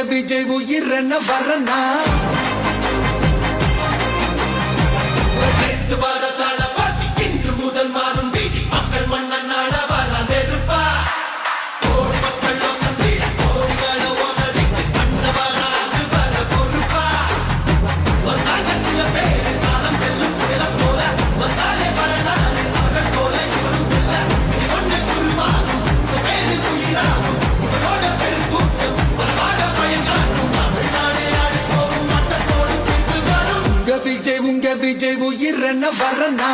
விஜய் உயிரென்ன வரனா இன்று முதல் மாறும் வீதி மக்கள் மன்னன் நாட வர நெருப்பா கோடி மக்கள் யோசந்திட கோடிகள ஓதறிக்கு கண்ணவராது வர பொறுப்பா வந்தாங்க சில பேர் காலம் வெல்லும் புயலம் போல வந்தாலே வரலாறு அவர்கள் போல இவனும் இல்ல இது ஒன்று குருமானும் பேரு குயிராகும் இவனோட பெருங்கூட்டம் வரவாக பயங்காட்டும் தமிழ்நாடே ஆடி போகும் மட்டத்தோடும் தீர்ப்பு வரும் விஜய் உயிரென்ன வரனா